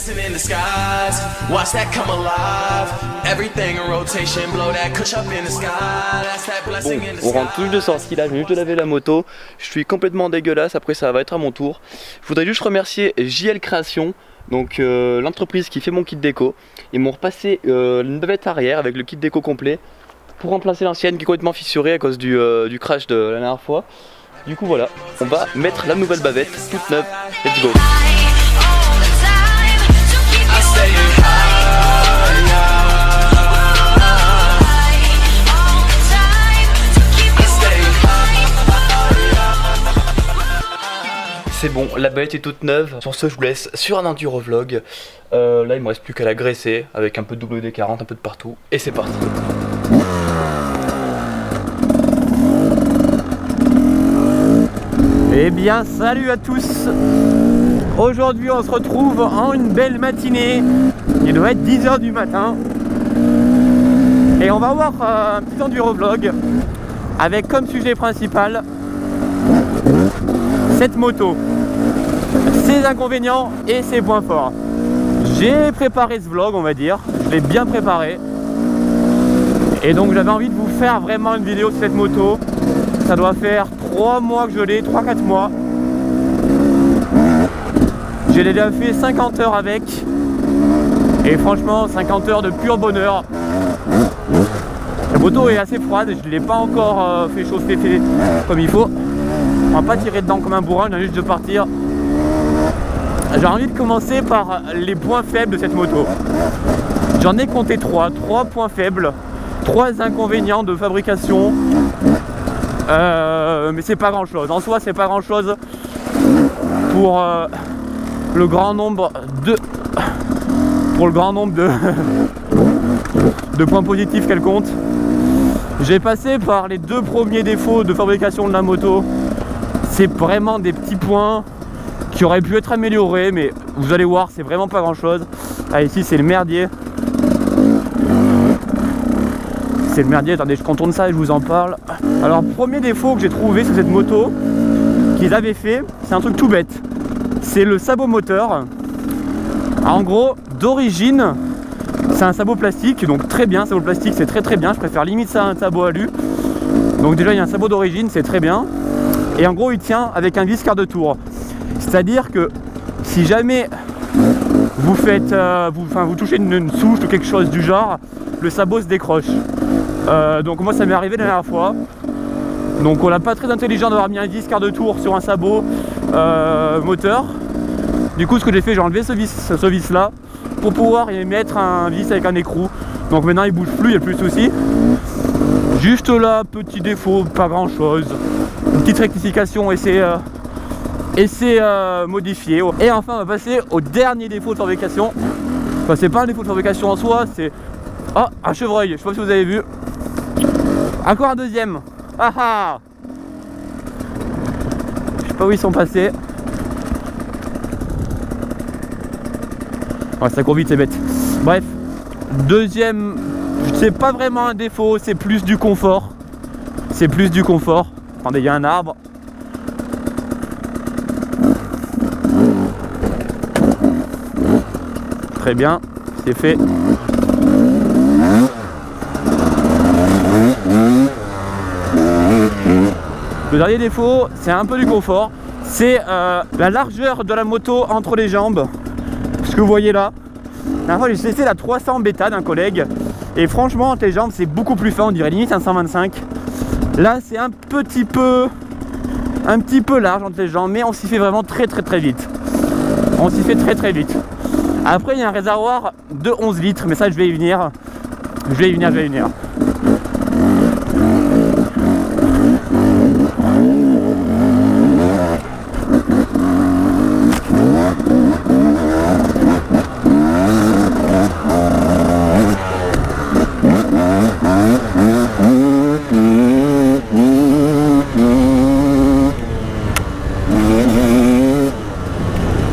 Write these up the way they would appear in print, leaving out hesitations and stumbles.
Bon, on rentre tout juste de sortie là, je viens juste de laver la moto. Je suis complètement dégueulasse, après ça va être à mon tour. Je voudrais juste remercier JL Création, donc l'entreprise qui fait mon kit déco. Ils m'ont repassé une bavette arrière avec le kit déco complet pour remplacer l'ancienne qui est complètement fissurée à cause du crash de la dernière fois. Du coup voilà, on va mettre la nouvelle bavette toute neuve. Let's go. C'est bon, la bavette est toute neuve. Sur ce, je vous laisse sur un enduro-vlog. Là, il me reste plus qu'à la graisser avec un peu de WD-40, un peu de partout. Et c'est parti. Eh bien, salut à tous. Aujourd'hui, on se retrouve en une belle matinée. Il doit être 10 h du matin. Et on va voir un petit enduro-vlog avec comme sujet principal cette moto, ses inconvénients et ses points forts. J'ai préparé ce vlog, on va dire, je l'ai bien préparé. Et donc j'avais envie de vous faire vraiment une vidéo sur cette moto. Ça doit faire 3 mois que je l'ai, 3-4 mois. J'ai déjà fait 50 heures avec. Et franchement, 50 heures de pur bonheur. La moto est assez froide, je ne l'ai pas encore fait chauffer comme il faut. On va pas tirer dedans comme un bourrin, on a juste de partir. J'ai envie de commencer par les points faibles de cette moto. J'en ai compté 3 points faibles, 3 inconvénients de fabrication. Mais c'est pas grand chose, en soi c'est pas grand chose pour le grand nombre de de points positifs qu'elle compte. J'ai passé par les 2 premiers défauts de fabrication de la moto. C'est vraiment des petits points qui auraient pu être améliorés, mais vous allez voir, c'est vraiment pas grand chose. Ah, ici c'est le merdier. C'est le merdier, attendez, je contourne ça et je vous en parle. Alors, premier défaut que j'ai trouvé sur cette moto qu'ils avaient fait, c'est un truc tout bête. C'est le sabot moteur. En gros, d'origine, c'est un sabot plastique, donc très bien, sabot plastique c'est très bien, je préfère limite ça à un sabot alu. Donc déjà il y a un sabot d'origine, c'est très bien. Et en gros il tient avec un vis quart de tour. C'est-à-dire que si jamais vous faites, vous touchez une souche ou quelque chose du genre, le sabot se décroche. Donc moi ça m'est arrivé la dernière fois. Donc on n'a pas très intelligent d'avoir mis un vis quart de tour sur un sabot moteur. Du coup ce que j'ai fait, j'ai enlevé ce vis là pour pouvoir y mettre un vis avec un écrou. Donc maintenant il bouge plus, il n'y a plus de soucis. Juste là, petit défaut, pas grand chose. Une petite rectification et c'est modifié. Et enfin on va passer au dernier défaut de fabrication. Enfin c'est pas un défaut de fabrication en soi, c'est un chevreuil, je sais pas si vous avez vu. Encore un deuxième. Ah ah. Je sais pas où ils sont passés. Ouais, ça court vite, c'est bête. Bref, deuxième, c'est pas vraiment un défaut, c'est plus du confort. C'est plus du confort. Attendez, il y a un arbre. Très bien, c'est fait. Le dernier défaut, c'est un peu du confort. C'est la largeur de la moto entre les jambes. Ce que vous voyez là. La dernière fois j'ai testé la 300 bêta d'un collègue. Et franchement entre les jambes c'est beaucoup plus fin, on dirait limite un 125. Là c'est un petit peu large entre les jambes, mais on s'y fait vraiment très vite. On s'y fait très vite. Après il y a un réservoir de 11 litres, mais ça je vais y venir. Je vais y venir.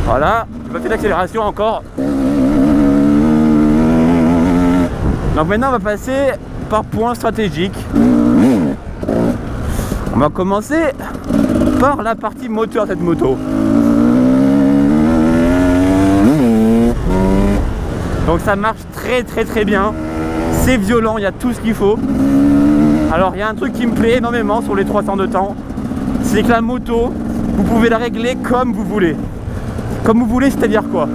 Voilà, j'ai pas fait d'accélération encore. Donc maintenant on va passer par points stratégiques. On va commencer par la partie moteur de cette moto. Donc ça marche très bien. C'est violent, il y a tout ce qu'il faut. Alors il y a un truc qui me plaît énormément sur les 300 de temps, c'est que la moto, vous pouvez la régler comme vous voulez. Comme vous voulez, c'est-à-dire quoi?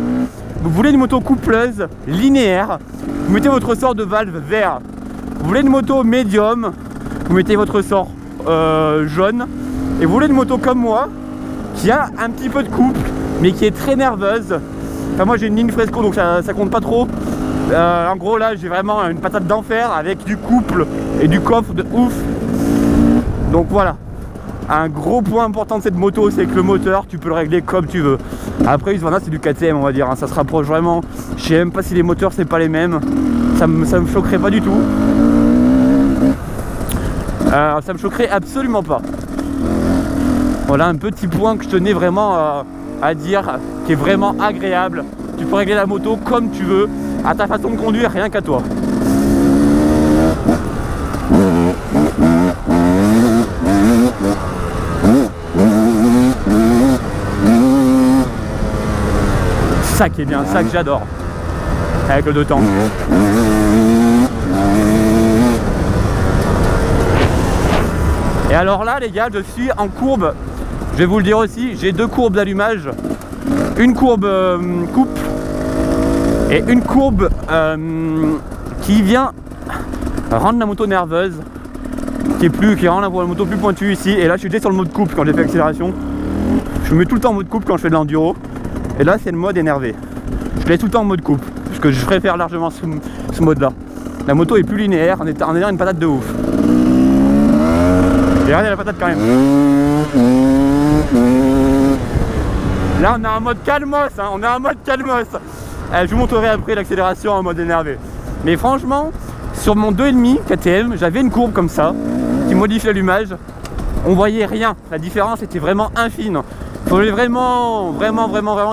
Vous voulez une moto coupleuse, linéaire, vous mettez votre ressort de valve vert. Vous voulez une moto médium, vous mettez votre ressort jaune. Et vous voulez une moto comme moi, qui a un petit peu de couple, mais qui est très nerveuse. Enfin, moi j'ai une ligne Fresco, donc ça compte pas trop. En gros là j'ai vraiment une patate d'enfer avec du couple et du coffre de ouf. Donc voilà. Un gros point important de cette moto, c'est que le moteur, tu peux le régler comme tu veux. Après, Husqvarna, c'est du KTM, on va dire. Hein. Ça se rapproche vraiment. Je sais même pas si les moteurs, c'est pas les mêmes. Ça me choquerait pas du tout. Ça me choquerait absolument pas. Voilà un petit point que je tenais vraiment à dire, qui est vraiment agréable. Tu peux régler la moto comme tu veux, à ta façon de conduire, rien qu'à toi. Ça qui est bien, ça que j'adore avec le 2 temps. Et alors là les gars, je suis en courbe, je vais vous le dire aussi, j'ai 2 courbes d'allumage, une courbe coupe et une courbe qui vient rendre la moto nerveuse, qui rend la moto plus pointue ici. Et là je suis déjà sur le mode coupe quand j'ai fait accélération, je me mets tout le temps en mode coupe quand je fais de l'enduro. Et là c'est le mode énervé. Je laisse tout le temps en mode coupe, parce que je préfère largement ce mode là. La moto est plus linéaire, on est dans une patate de ouf. Et regardez la patate quand même. Là on est en mode calmos, hein, on est en mode calmos. Je vous montrerai après l'accélération en mode énervé. Mais franchement, sur mon 2,5 KTM, j'avais une courbe comme ça, qui modifie l'allumage. On voyait rien, la différence était vraiment infime. Il fallait vraiment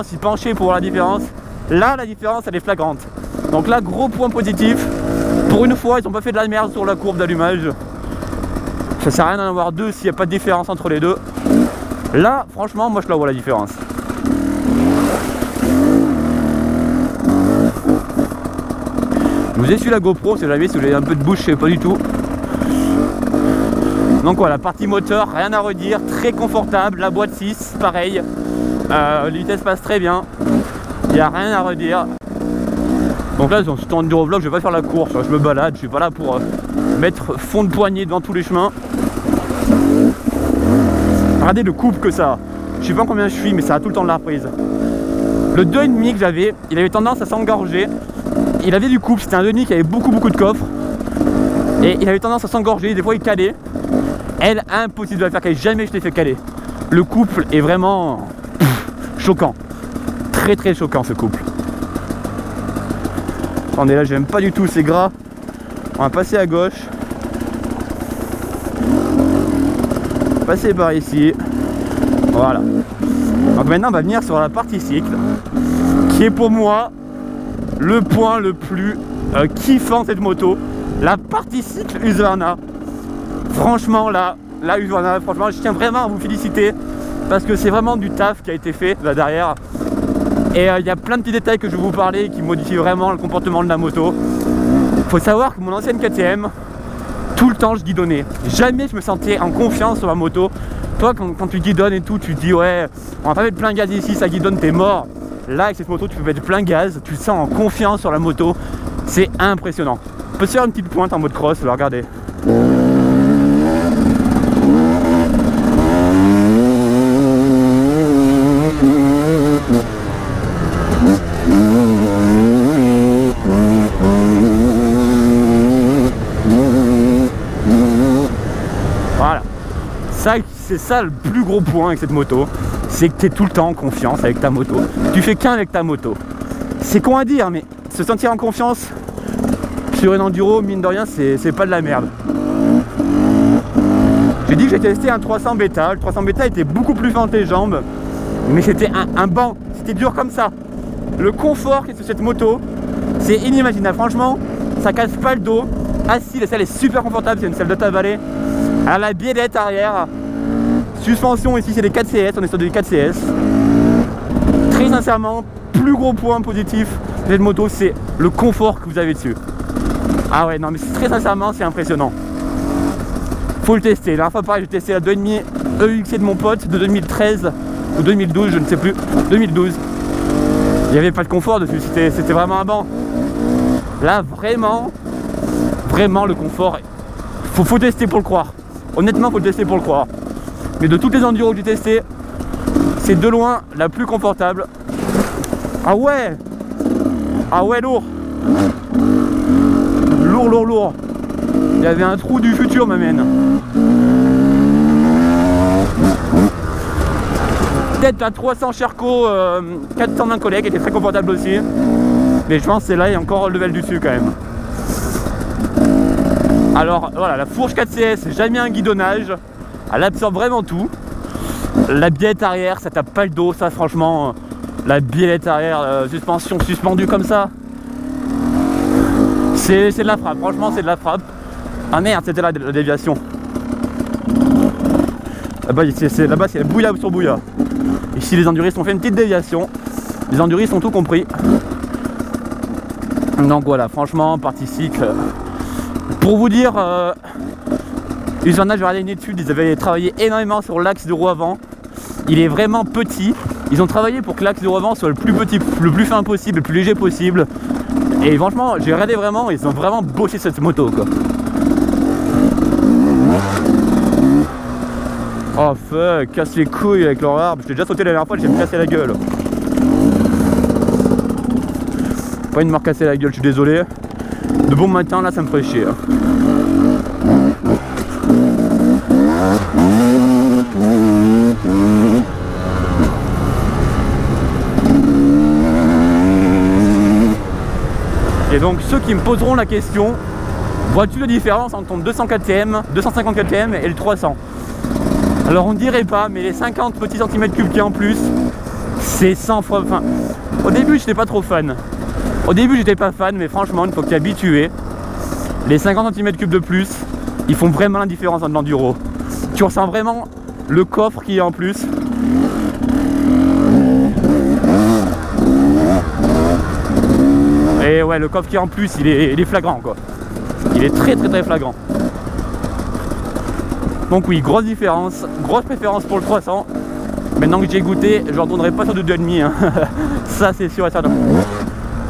s'y pencher pour voir la différence. Là, la différence, elle est flagrante. Donc là, gros point positif. Pour une fois, ils n'ont pas fait de la merde sur la courbe d'allumage. Ça sert à rien d'en avoir deux s'il n'y a pas de différence entre les deux. Là, franchement, moi, je la vois la différence. Je vous essuie la GoPro, si jamais, si vous avez un peu de bouche, je sais pas du tout. Donc voilà, partie moteur, rien à redire, très confortable, la boîte 6, pareil, les vitesses passent très bien, il n'y a rien à redire. Donc là, dans ce temps de vlog, je vais pas faire la course, je me balade, je suis pas là pour mettre fond de poignée devant tous les chemins. Regardez le couple que ça a, je sais pas combien je suis, mais ça a tout le temps de la reprise. Le 2,5 que j'avais, il avait tendance à s'engorger, il avait du couple, c'était un 2,5 qui avait beaucoup de coffres, et il avait tendance à s'engorger, des fois il calait. Elle, impossible de la faire caler, jamais je l'ai fait caler. Le couple est vraiment choquant. Très choquant ce couple. Attendez, là j'aime pas du tout, c'est gras. On va passer à gauche. Passer par ici. Voilà. Donc maintenant on va venir sur la partie cycle, qui est pour moi le point le plus kiffant de cette moto. La partie cycle Husqvarna. Franchement là Husqvarna, franchement je tiens vraiment à vous féliciter parce que c'est vraiment du taf qui a été fait là derrière. Et il y a plein de petits détails que je vais vous parler qui modifient vraiment le comportement de la moto. Faut savoir que mon ancienne KTM, tout le temps je guidonnais. Jamais je me sentais en confiance sur la moto. Toi quand tu guidonnes et tout, tu te dis ouais on va pas mettre plein gaz ici, ça guidonne, t'es mort. Là avec cette moto tu peux mettre plein gaz, tu te sens en confiance sur la moto. C'est impressionnant. On peut se faire une petite pointe en mode cross, là, regardez. Voilà, c'est ça le plus gros point avec cette moto, c'est que tu es tout le temps en confiance avec ta moto. Tu fais qu'un avec ta moto. C'est con à dire, mais se sentir en confiance sur une enduro, mine de rien, c'est pas de la merde. J'ai dit que j'ai testé un 300 bêta. Le 300 bêta était beaucoup plus fin tes jambes, mais c'était un banc, c'était dur comme ça. Le confort qui est sur cette moto, c'est inimaginable. Franchement, ça casse pas le dos. Assis, la selle est super confortable, c'est une selle de Tavale. Elle a la biellette arrière. Suspension ici, c'est des 4CS, on est sur des 4CS. Très sincèrement, plus gros point positif de cette moto, c'est le confort que vous avez dessus. Ah ouais, non mais très sincèrement, c'est impressionnant. Faut le tester. La dernière fois, pareil, j'ai testé la 2.5 EXC de mon pote de 2013 ou 2012, je ne sais plus. 2012. Il n'y avait pas de confort dessus, c'était vraiment un banc. Là, vraiment le confort, faut tester pour le croire. Honnêtement, faut le tester pour le croire. Mais de toutes les enduros que j'ai testées, c'est de loin la plus confortable. Ah ouais! Ah ouais, lourd! Lourd. Il y avait un trou du futur, ma mène. Peut-être la 300 Sherco 420 collègues qui était très confortable aussi. Mais je pense que c'est là, il y a encore le level du dessus quand même. Alors voilà, la fourche 4CS, j'ai mis un guidonnage. Elle absorbe vraiment tout. La biellette arrière, ça tape pas le dos, ça franchement. La biellette arrière, suspension suspendue comme ça. C'est de la frappe, franchement c'est de la frappe. Ah merde, c'était la déviation. Là-bas c'est bouilla sur bouilla. Ici les enduristes ont fait une petite déviation. Les enduristes ont tout compris. Donc voilà, franchement, partie cycle. Pour vous dire, Husqvarna, j'ai regardé une étude, ils avaient travaillé énormément sur l'axe de roue avant. Il est vraiment petit. Ils ont travaillé pour que l'axe de roue avant soit le plus petit, le plus fin possible, le plus léger possible. Et franchement, j'ai regardé vraiment, ils ont vraiment bossé cette moto quoi. Oh fuck, casse les couilles avec leur arbre. Je t'ai déjà sauté la dernière fois, j'ai me cassé la gueule. Pas une de me recasser la gueule, je suis désolé. De bon matin, là ça me ferait chier. Et donc ceux qui me poseront la question, vois-tu la différence entre ton 204 TM, 250 TM et le 300? Alors on dirait pas, mais les 50 petits centimètres cubes qui en plus, c'est 100 fois... Enfin, au début j'étais pas trop fan. Au début j'étais pas fan, mais franchement une fois que tu es habitué, les 50 cm3 de plus, ils font vraiment la différence entre l'enduro. Tu ressens vraiment le coffre qui est en plus. Et ouais, le coffre qui est en plus, il est flagrant quoi. Il est très flagrant. Donc oui, grosse différence, grosse préférence pour le 300. Maintenant que j'ai goûté, je ne retournerai pas sur du 2,5 hein. Ça c'est sûr et certain.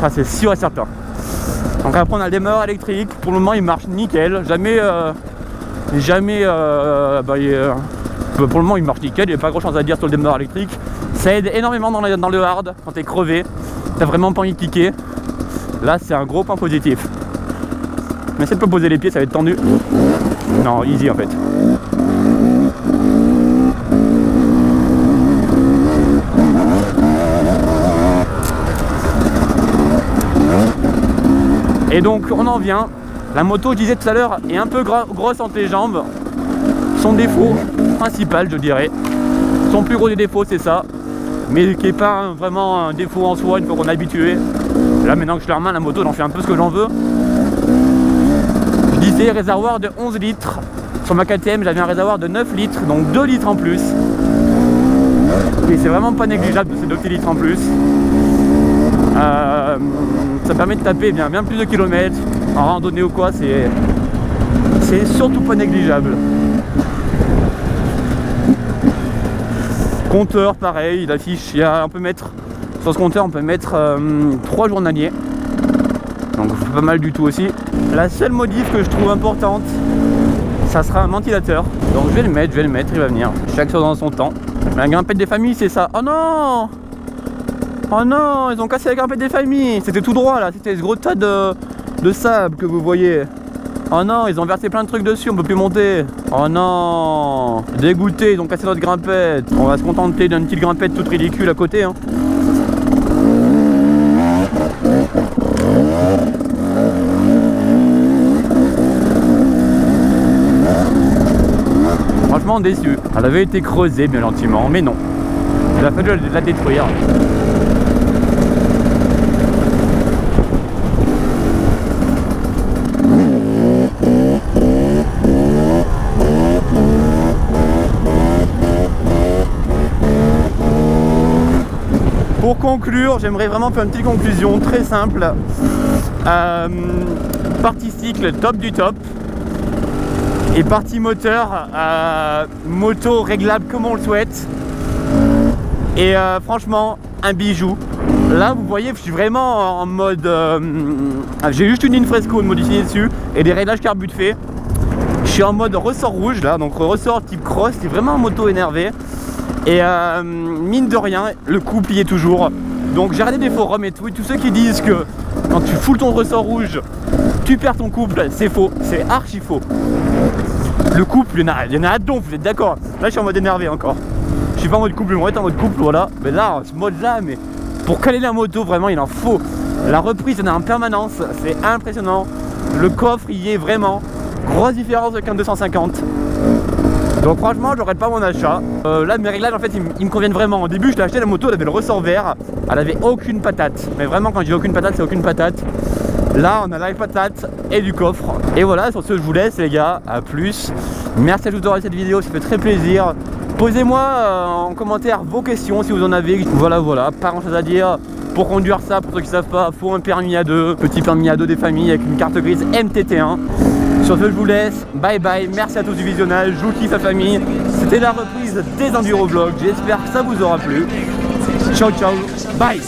Ça c'est sûr et certain. Donc après on a le démarreur électrique. Pour le moment il marche nickel. Pour le moment il marche nickel. Il n'y a pas grand chose à dire sur le démarreur électrique. Ça aide énormément dans le hard. Quand t'es crevé, t'as vraiment pas envie de kicker. Là c'est un gros point positif. Mais essaie de pas poser les pieds, ça va être tendu. Non, easy en fait. Et donc on en vient. La moto, je disais tout à l'heure, est un peu grosse entre les jambes. Son défaut principal, je dirais. Son plus gros des défauts, c'est ça. Mais qui n'est pas vraiment un défaut en soi, une fois qu'on est habitué. Là maintenant que je l'ai en main, la moto, j'en fais un peu ce que j'en veux. Je disais réservoir de 11 litres. Sur ma KTM, j'avais un réservoir de 9 litres, donc 2 litres en plus. Et c'est vraiment pas négligeable de ces 2 petits litres en plus. Ça permet de taper bien plus de kilomètres en randonnée ou quoi, c'est surtout pas négligeable. Compteur pareil, il affiche, on peut mettre sur ce compteur on peut mettre 3 journaliers, donc c'est pas mal du tout aussi. La seule modif que je trouve importante, ça sera un ventilateur, donc je vais le mettre, il va venir, chaque chose dans son temps. La grimpette des familles c'est ça. Oh non! Oh non, ils ont cassé la grimpette des familles. C'était tout droit là, c'était ce gros tas de sable que vous voyez. Oh non, ils ont versé plein de trucs dessus, on peut plus monter. Oh non, dégoûté, ils ont cassé notre grimpette. On va se contenter d'une petite grimpette toute ridicule à côté hein. Franchement déçu. Elle avait été creusée bien gentiment, mais non. Il a fallu la détruire. Pour conclure, j'aimerais vraiment faire une petite conclusion très simple. Partie cycle, top du top. Et partie moteur, moto réglable comme on le souhaite. Et franchement, un bijou. Là, vous voyez, je suis vraiment en mode... j'ai juste une ligne fresco de modifier dessus et des réglages carbu de fait. Je suis en mode ressort rouge là, donc ressort type cross, c'est vraiment un moto énervé. Et mine de rien, le couple y est toujours. Donc j'ai regardé des forums et tout, et tous ceux qui disent que quand tu foules ton ressort rouge, tu perds ton couple, c'est faux, c'est archi faux. Le couple, il y en a à donf, vous êtes d'accord? Là je suis en mode énervé encore. Je suis pas en mode couple, moi être en mode couple, voilà. Mais là, ce mode là, mais pour caler la moto, vraiment il en faut. La reprise, il y en a en permanence, c'est impressionnant. Le coffre, il y est vraiment. Grosse différence avec un 250. Donc franchement, je regrette pas mon achat. Là, mes réglages, en fait, ils me conviennent vraiment. Au début, je l'ai acheté, la moto, elle avait le ressort vert. Elle avait aucune patate. Mais vraiment, quand je dis aucune patate, c'est aucune patate. Là, on a la patate et du coffre. Et voilà, sur ce, je vous laisse, les gars. À plus. Merci à tous d'avoir regardé cette vidéo, ça fait très plaisir. Posez-moi en commentaire vos questions si vous en avez. Voilà, pas grand chose à dire. Pour conduire ça, pour ceux qui ne savent pas, faut un permis A2, petit permis A2 des familles avec une carte grise MTT1. Sur ce, je vous laisse. Bye bye. Merci à tous du visionnage. Je vous kiffe la famille. C'était la reprise des Enduro Vlogs. J'espère que ça vous aura plu. Ciao, ciao. Bye.